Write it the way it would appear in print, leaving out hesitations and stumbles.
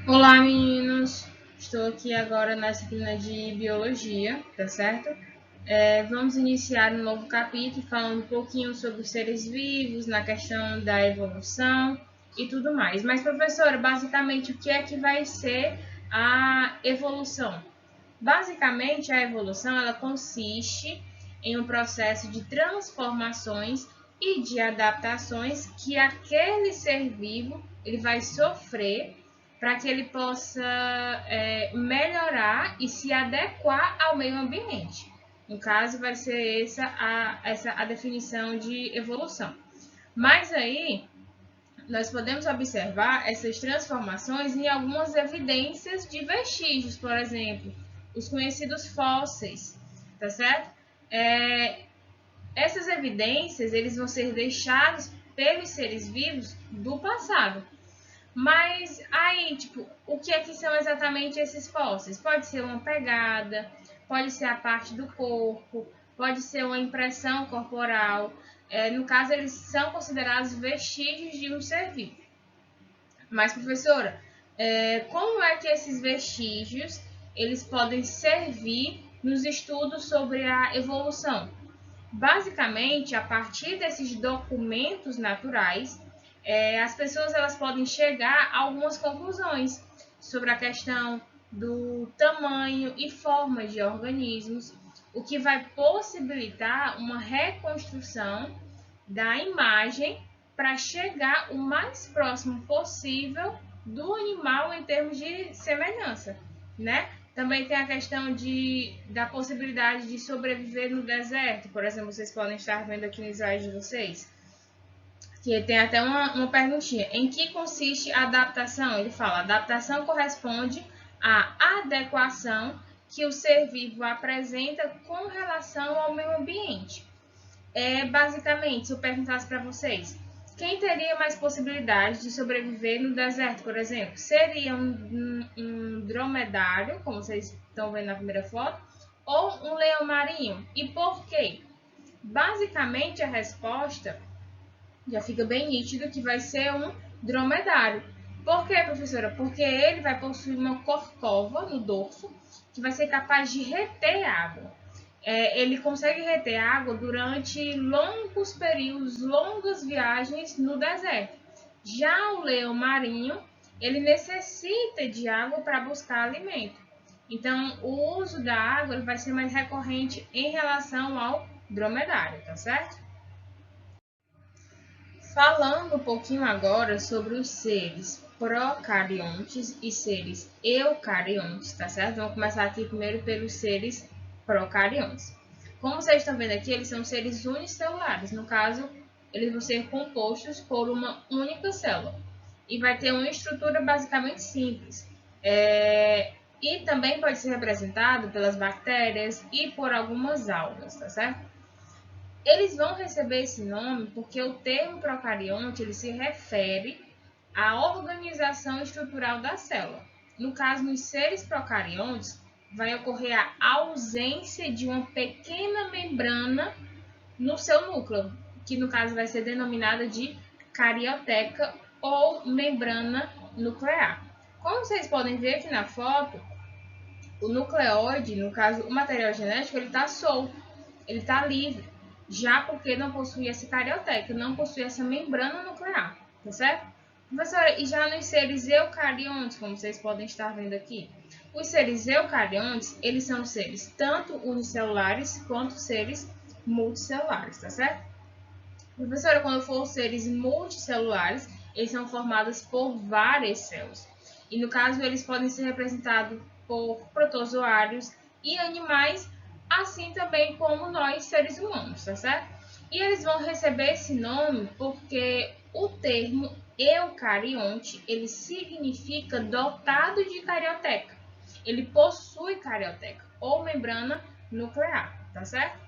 Olá, meninos! Estou aqui agora na disciplina de Biologia, tá certo? Vamos iniciar um novo capítulo falando um pouquinho sobre os seres vivos, na questão da evolução e tudo mais. Mas, professora, basicamente, o que é que vai ser a evolução? Basicamente, a evolução ela consiste em um processo de transformações e de adaptações que aquele ser vivo ele vai sofrer para que ele possa melhorar e se adequar ao meio ambiente. No caso, vai ser essa a definição de evolução. Mas aí, nós podemos observar essas transformações em algumas evidências de vestígios, por exemplo, os conhecidos fósseis, tá certo? Essas evidências eles vão ser deixados pelos seres vivos do passado. Mas aí, tipo, o que é que são exatamente esses fósseis? Pode ser uma pegada, pode ser a parte do corpo, pode ser uma impressão corporal. No caso, eles são considerados vestígios de um ser vivo. Mas, professora, como é que esses vestígios eles podem servir nos estudos sobre a evolução? Basicamente, a partir desses documentos naturais, as pessoas elas podem chegar a algumas conclusões sobre a questão do tamanho e forma de organismos, o que vai possibilitar uma reconstrução da imagem para chegar o mais próximo possível do animal em termos de semelhança, né? Também tem a questão da possibilidade de sobreviver no deserto. Por exemplo, vocês podem estar vendo aqui no slide de vocês, que tem até uma perguntinha. Em que consiste a adaptação? Ele fala, a adaptação corresponde à adequação que o ser vivo apresenta com relação ao meio ambiente. Basicamente, se eu perguntasse para vocês, quem teria mais possibilidade de sobreviver no deserto, por exemplo? Seria um dromedário, como vocês estão vendo na primeira foto, ou um leão marinho? E por quê? Basicamente, a resposta já fica bem nítido que vai ser um dromedário. Por quê, professora? Porque ele vai possuir uma corcova no dorso que vai ser capaz de reter água. Ele consegue reter água durante longos períodos, longas viagens no deserto. Já o leão marinho, ele necessita de água para buscar alimento. Então, o uso da água ele vai ser mais recorrente em relação ao dromedário, tá certo? Falando um pouquinho agora sobre os seres procariontes e seres eucariontes, tá certo? Vamos começar aqui primeiro pelos seres procariontes. Como vocês estão vendo aqui, eles são seres unicelulares. No caso, eles vão ser compostos por uma única célula. E vai ter uma estrutura basicamente simples. E também pode ser representado pelas bactérias e por algumas algas, tá certo? Eles vão receber esse nome porque o termo procarionte ele se refere à organização estrutural da célula. No caso, nos seres procariontes, vai ocorrer a ausência de uma pequena membrana no seu núcleo, que no caso vai ser denominada de carioteca ou membrana nuclear. Como vocês podem ver aqui na foto, o nucleóide, no caso o material genético, ele está solto, ele está livre, já porque não possui essa carioteca, não possui essa membrana nuclear, tá certo? Professora, e já nos seres eucariontes, como vocês podem estar vendo aqui, os seres eucariontes, eles são seres tanto unicelulares quanto seres multicelulares, tá certo? Professora, quando for seres multicelulares, eles são formados por várias células. E no caso, eles podem ser representados por protozoários e animais, assim também como nós, seres humanos, tá certo? E eles vão receber esse nome porque o termo eucarionte, ele significa dotado de carioteca. Ele possui carioteca ou membrana nuclear, tá certo?